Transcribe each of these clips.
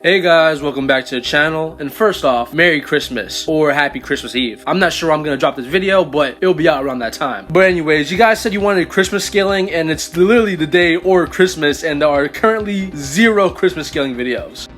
Hey guys, welcome back to the channel, and first off, Merry Christmas, or Happy Christmas Eve. I'm not sure I'm gonna drop this video, but it'll be out around that time. But anyways, you guys said you wanted Christmas scaling, and it's literally the day or Christmas, and there are currently 0 Christmas scaling videos.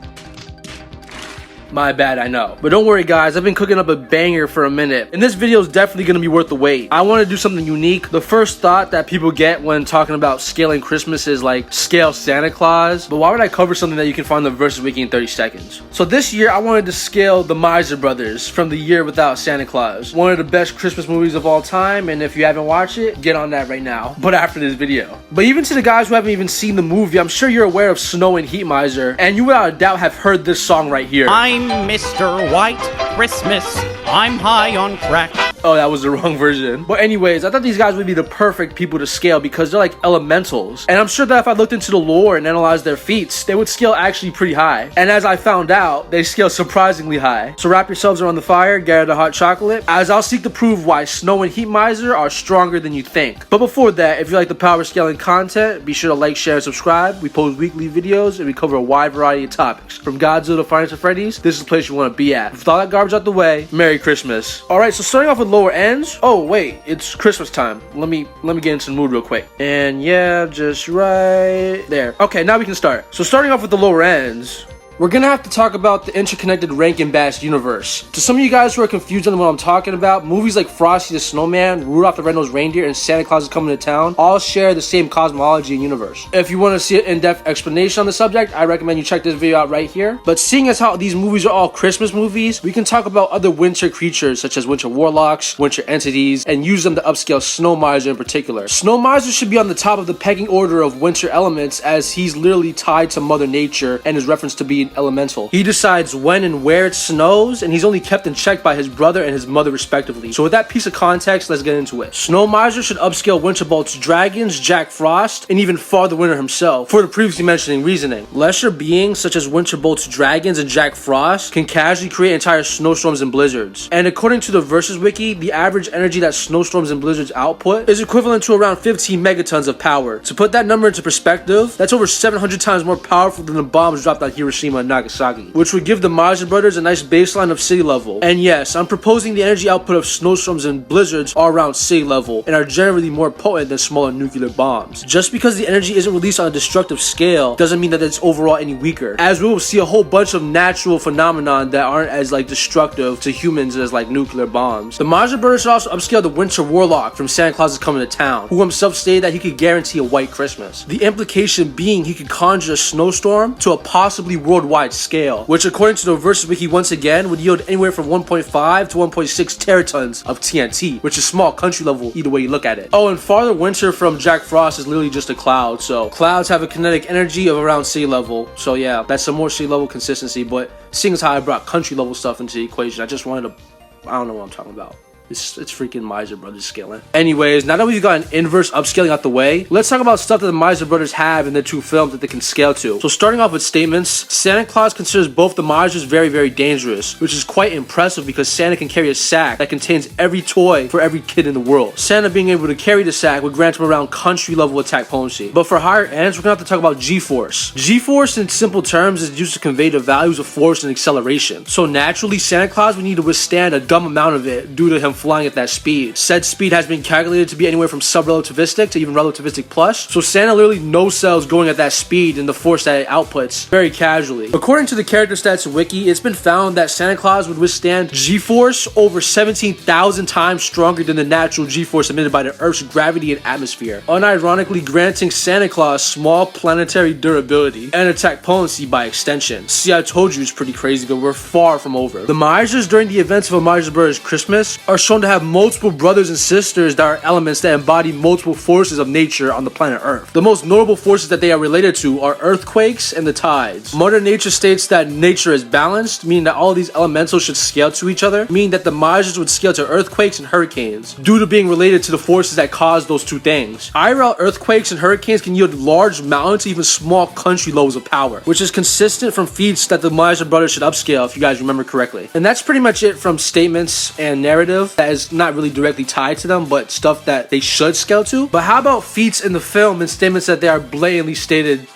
My bad, I know. But don't worry guys, I've been cooking up a banger for a minute, and this video is definitely going to be worth the wait. I want to do something unique. The first thought that people get when talking about scaling Christmas is like, scale Santa Claus. But why would I cover something that you can find on the Versus Wiki in 30 seconds? So this year, I wanted to scale The Miser Brothers from The Year Without Santa Claus. One of the best Christmas movies of all time, and if you haven't watched it, get on that right now. But after this video. But even to the guys who haven't even seen the movie, I'm sure you're aware of Snow and Heat Miser, and you without a doubt have heard this song right here. I'm Mr. White Christmas, I'm high on crack. Oh, that was the wrong version. But anyways, I thought these guys would be the perfect people to scale because they're like elementals. And I'm sure that if I looked into the lore and analyzed their feats, they would scale actually pretty high. And as I found out, they scale surprisingly high. So wrap yourselves around the fire, get the hot chocolate, as I'll seek to prove why Snow and Heat Miser are stronger than you think. But before that, if you like the power scaling content, be sure to like, share, and subscribe. We post weekly videos and we cover a wide variety of topics. From Godzilla to Finance of Freddy's, this is the place you want to be at. With all that garbage out the way, Merry Christmas. Alright, so starting off with lower ends. Oh wait, it's Christmas time. Let me get into the mood real quick. And yeah, just right there. Okay, now we can start. So starting off with the lower ends, we're gonna have to talk about the interconnected Rankin Bass universe. To some of you guys who are confused on what I'm talking about, movies like Frosty the Snowman, Rudolph the Red-Nosed Reindeer, and Santa Claus is Coming to Town all share the same cosmology and universe. If you want to see an in-depth explanation on the subject, I recommend you check this video out right here. But seeing as how these movies are all Christmas movies, we can talk about other winter creatures such as winter warlocks, winter entities, and use them to upscale Snow Miser in particular. Snow Miser should be on the top of the pecking order of winter elements as he's literally tied to Mother Nature and is referenced to be elemental. He decides when and where it snows, and he's only kept in check by his brother and his mother respectively. So with that piece of context, let's get into it. Snow Miser should upscale Winterbolt's dragons, Jack Frost, and even Father Winter himself, for the previously mentioning reasoning. Lesser beings such as Winterbolt's dragons and Jack Frost can casually create entire snowstorms and blizzards. And according to the Versus Wiki, the average energy that snowstorms and blizzards output is equivalent to around 15 megatons of power. To put that number into perspective, that's over 700 times more powerful than the bombs dropped on Hiroshima and Nagasaki, which would give the Miser Brothers a nice baseline of city level. And yes, I'm proposing the energy output of snowstorms and blizzards are around city level and are generally more potent than smaller nuclear bombs. Just because the energy isn't released on a destructive scale doesn't mean that it's overall any weaker, as we will see a whole bunch of natural phenomenon that aren't as like destructive to humans as like nuclear bombs. The Miser Brothers should also upscale the Winter Warlock from Santa Claus is Coming to Town, who himself stated that he could guarantee a white Christmas. The implication being he could conjure a snowstorm to a possibly worldwide scale, which according to the Versus Wiki once again would yield anywhere from 1.5 to 1.6 teratons of TNT, which is small country level either way you look at it. Oh, and Father Winter from Jack Frost is literally just a cloud, so clouds have a kinetic energy of around sea level, so yeah, that's some more sea level consistency. But seeing as how I brought country level stuff into the equation, I just wanted to, I don't know what I'm talking about. It's freaking Miser Brothers scaling. Anyways, now that we've got an inverse upscaling out the way, let's talk about stuff that the Miser Brothers have in their 2 films that they can scale to. So starting off with statements, Santa Claus considers both the Misers very, very dangerous, which is quite impressive because Santa can carry a sack that contains every toy for every kid in the world. Santa being able to carry the sack would grant him around country level attack potency. But for higher ends, we're gonna have to talk about G-Force. G-Force in simple terms is used to convey the values of force and acceleration. So naturally, Santa Claus would need to withstand a dumb amount of it due to him flying at that speed. Said speed has been calculated to be anywhere from sub-relativistic to even relativistic plus, so Santa literally no-sells going at that speed and the force that it outputs very casually. According to the character stats wiki, it's been found that Santa Claus would withstand G-force over 17,000 times stronger than the natural G-force emitted by the Earth's gravity and atmosphere, unironically granting Santa Claus small planetary durability and attack potency by extension. See, I told you it's pretty crazy, but we're far from over. The Misers during the events of A Miser Brothers Christmas are shown to have multiple brothers and sisters that are elements that embody multiple forces of nature on the planet Earth. The most notable forces that they are related to are earthquakes and the tides. Mother Nature states that nature is balanced, meaning that all these elementals should scale to each other, meaning that the Misers would scale to earthquakes and hurricanes, due to being related to the forces that cause those two things. IRL earthquakes and hurricanes can yield large mountains to even small country levels of power, which is consistent from feats that the Miser Brothers should upscale, if you guys remember correctly. And that's pretty much it from statements and narrative that is not really directly tied to them, but stuff that they should scale to. But how about feats in the film and statements that they are blatantly stated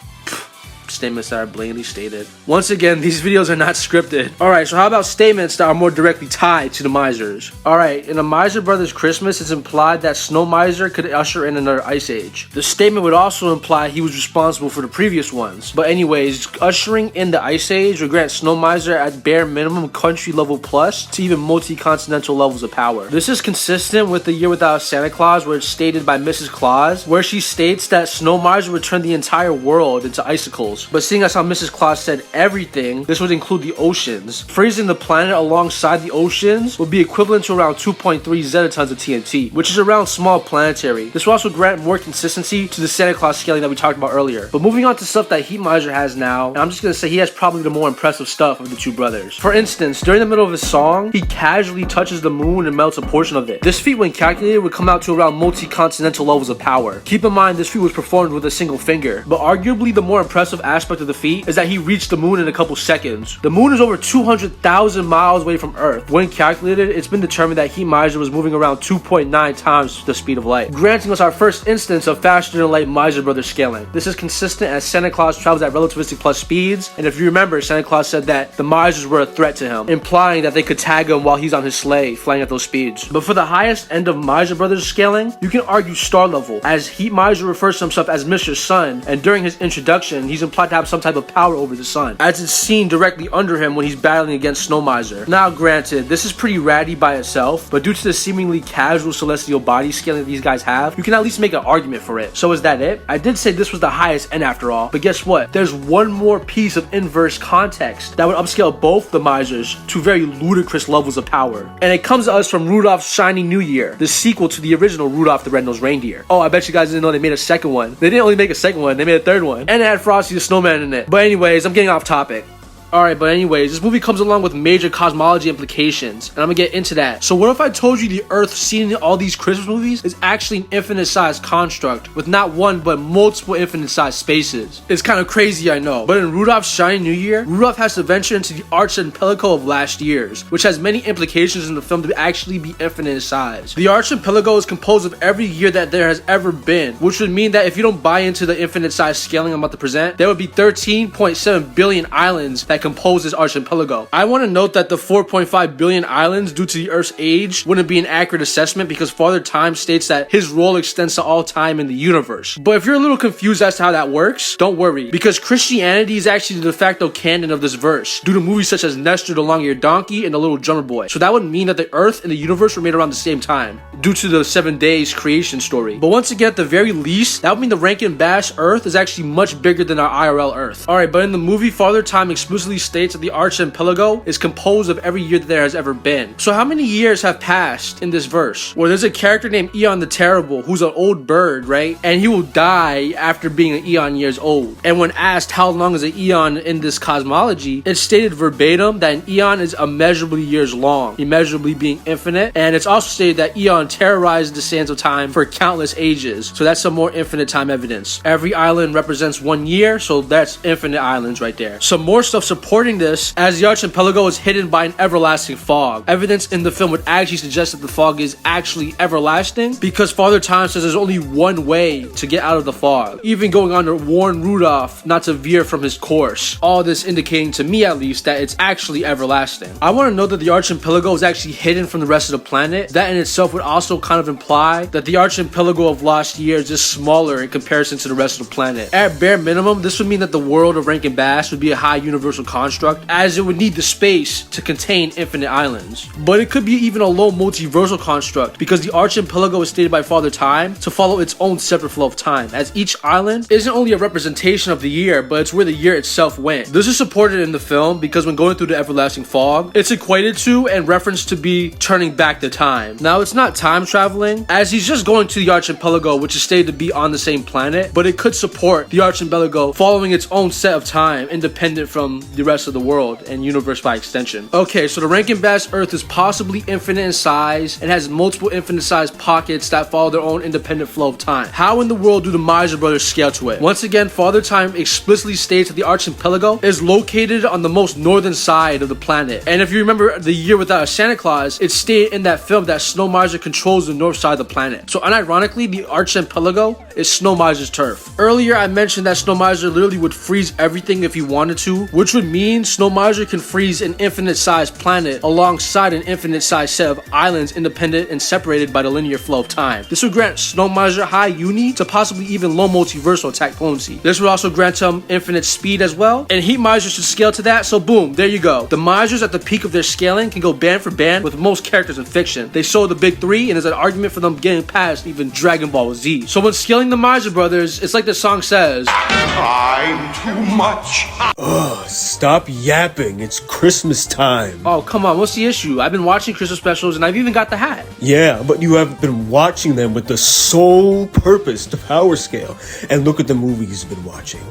statements that are blatantly stated. Once again, these videos are not scripted. Alright, so how about statements that are more directly tied to the misers? Alright, in a Miser Brothers Christmas, it's implied that Snow Miser could usher in another ice age. The statement would also imply he was responsible for the previous ones. But anyways, ushering in the ice age would grant Snow Miser at bare minimum country level plus to even multi-continental levels of power. This is consistent with the Year Without a Santa Claus, where it's stated by Mrs. Claus, where she states that Snow Miser would turn the entire world into icicles. But seeing as how Mrs. Claus said everything, this would include the oceans. Freezing the planet alongside the oceans would be equivalent to around 2.3 zetatons of TNT, which is around small planetary. This will also grant more consistency to the Santa Claus scaling that we talked about earlier. But moving on to stuff that Heat Miser has now, and I'm just gonna say he has probably the more impressive stuff of the two brothers. For instance, during the middle of his song, he casually touches the moon and melts a portion of it. This feat, when calculated, would come out to around multi-continental levels of power. Keep in mind, this feat was performed with a single finger, but arguably the more impressive aspect of the feat is that he reached the moon in a couple seconds. The moon is over 200,000 miles away from Earth. When calculated, it's been determined that Heat Miser was moving around 2.9 times the speed of light, granting us our first instance of faster than light Miser Brothers scaling. This is consistent as Santa Claus travels at relativistic plus speeds, and if you remember, Santa Claus said that the Misers were a threat to him, implying that they could tag him while he's on his sleigh flying at those speeds. But for the highest end of Miser Brothers scaling, you can argue star level, as Heat Miser refers to himself as Mr. Sun, and during his introduction, he's implied to have some type of power over the sun, as it's seen directly under him when he's battling against Snow Miser. Now granted, this is pretty ratty by itself, but due to the seemingly casual celestial body scaling that these guys have, you can at least make an argument for it. So is that it? I did say this was the highest end after all, but guess what? There's one more piece of inverse context that would upscale both the Misers to very ludicrous levels of power. And it comes to us from Rudolph's Shiny New Year, the sequel to the original Rudolph the Red-Nosed Reindeer. Oh, I bet you guys didn't know they made a second one. They didn't only make a second one, they made a third one. And it had Frosty the Snowman in it. But anyways, I'm getting off topic. Alright, but anyways, this movie comes along with major cosmology implications, and I'm gonna get into that. So what if I told you the Earth seen in all these Christmas movies is actually an infinite-sized construct with not one but multiple infinite-sized spaces? It's kind of crazy, I know, but in Rudolph's Shiny New Year, Rudolph has to venture into the archipelago of last years, which has many implications in the film to actually be infinite in size. The archipelago is composed of every year that there has ever been, which would mean that if you don't buy into the infinite-sized scaling I'm about to present, there would be 13.7 billion islands that compose this archipelago. I want to note that the 4.5 billion islands due to the Earth's age wouldn't be an accurate assessment because Father Time states that his role extends to all time in the universe. But if you're a little confused as to how that works, don't worry, because Christianity is actually the de facto canon of this verse due to movies such as Nestor the Long-Eared Donkey and The Little Drummer Boy. So that would mean that the Earth and the universe were made around the same time due to the 7 days creation story. But once again, at the very least, that would mean the Rankin Bass Earth is actually much bigger than our IRL Earth. Alright, but in the movie, Father Time explicitly states that the archipelago is composed of every year that there has ever been. So how many years have passed in this verse? Well, there's a character named Eon the Terrible who's an old bird, right? And he will die after being an eon years old. And when asked how long is an eon in this cosmology, it's stated verbatim that an eon is immeasurably years long, immeasurably being infinite. And it's also stated that Eon terrorized the sands of time for countless ages. So that's some more infinite time evidence. Every island represents 1 year, so that's infinite islands right there. Some more stuff supporting this, as the archipelago is hidden by an everlasting fog. Evidence in the film would actually suggest that the fog is actually everlasting because Father Time says there's only one way to get out of the fog, even going on to warn Rudolph not to veer from his course. All this indicating to me at least that it's actually everlasting. I want to note that the archipelago is actually hidden from the rest of the planet. That in itself would also kind of imply that the archipelago of lost years is smaller in comparison to the rest of the planet. At bare minimum, this would mean that the world of Rankin Bass would be a high universal construct, as it would need the space to contain infinite islands. But it could be even a low multiversal construct because the archipelago is stated by Father Time to follow its own separate flow of time, as each island isn't only a representation of the year, but it's where the year itself went. This is supported in the film because when going through the everlasting fog, it's equated to and referenced to be turning back the time. Now, it's not time traveling, as he's just going to the archipelago, which is stated to be on the same planet, but it could support the archipelago following its own set of time, independent from the rest of the world and universe by extension. Okay, so the Rankin Bass Earth is possibly infinite in size and has multiple infinite sized pockets that follow their own independent flow of time. How in the world do the Miser brothers scale to it? Once again, Father Time explicitly states that the archipelago is located on the most northern side of the planet. And if you remember the Year Without a Santa Claus, it's stated in that film that Snow Miser controls controls the north side of the planet. So unironically, the archipelago is Snow Miser's turf. Earlier, I mentioned that Snow Miser literally would freeze everything if he wanted to, which would mean Snow Miser can freeze an infinite-sized planet alongside an infinite-sized set of islands independent and separated by the linear flow of time. This would grant Snow Miser high uni to possibly even low multiversal attack potency. This would also grant him infinite speed as well, and Heat Miser should scale to that, so boom, there you go. The Misers at the peak of their scaling can go band for band with most characters in fiction. They sold the big three, and there's an argument for them getting past even Dragon Ball Z. So when scaling the Miser brothers, it's like the song says, I'm too much. Ugh, stop yapping. It's Christmas time. oh come on, what's the issue? I've been watching Christmas specials and I've even got the hat. Yeah, but you haven't been watching them with the sole purpose to power scale. And look at the movies you've been watching.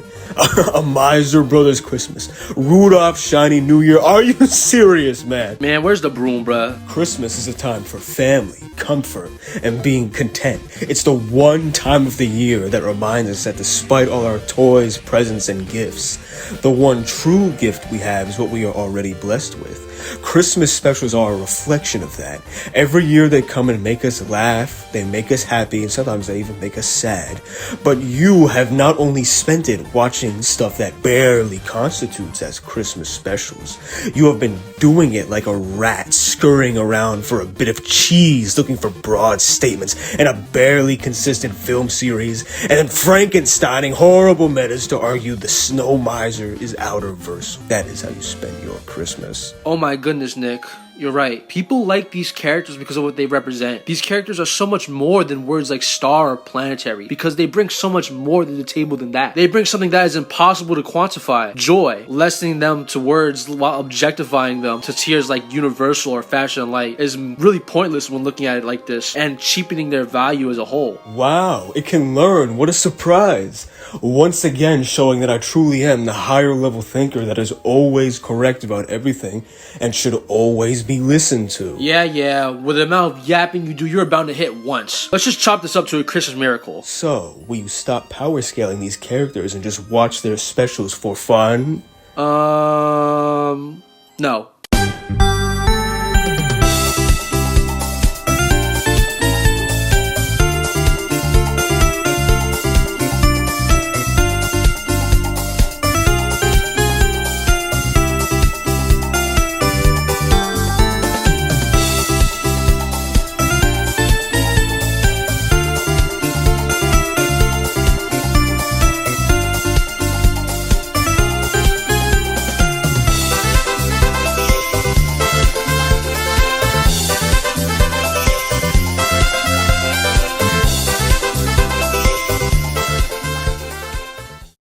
A Miser Brothers Christmas, Rudolph Shiny New Year. Are you serious, man? Man, where's the broom, bruh? Christmas is a time for family, comfort, and being content. It's the one time of the year that reminds us that despite all our toys, presents, and gifts, the one true gift we have is what we are already blessed with. Christmas specials are a reflection of that. Every year they come and make us laugh, they make us happy, and sometimes they even make us sad. But you have not only spent it watching stuff that barely constitutes as Christmas specials, you have been doing it like a rat scurrying around for a bit of cheese, looking for broad statements and a barely consistent film series, and then Frankensteining horrible metas to argue the Snow Miser is outer verse. That is how you spend your Christmas. Oh my goodness, Nick. You're right. People like these characters because of what they represent. These characters are so much more than words like star or planetary, because they bring so much more to the table than that. They bring something that is impossible to quantify. Joy. Lessening them to words while objectifying them to tiers like universal or fashion and light is really pointless when looking at it like this, and cheapening their value as a whole. Wow, it can learn. What a surprise. Once again showing that I truly am the higher level thinker that is always correct about everything and should always be listened to. Yeah, with the amount of yapping you do, you're bound to hit once. Let's just chop this up to a Christmas miracle. So, will you stop power scaling these characters and just watch their specials for fun? No.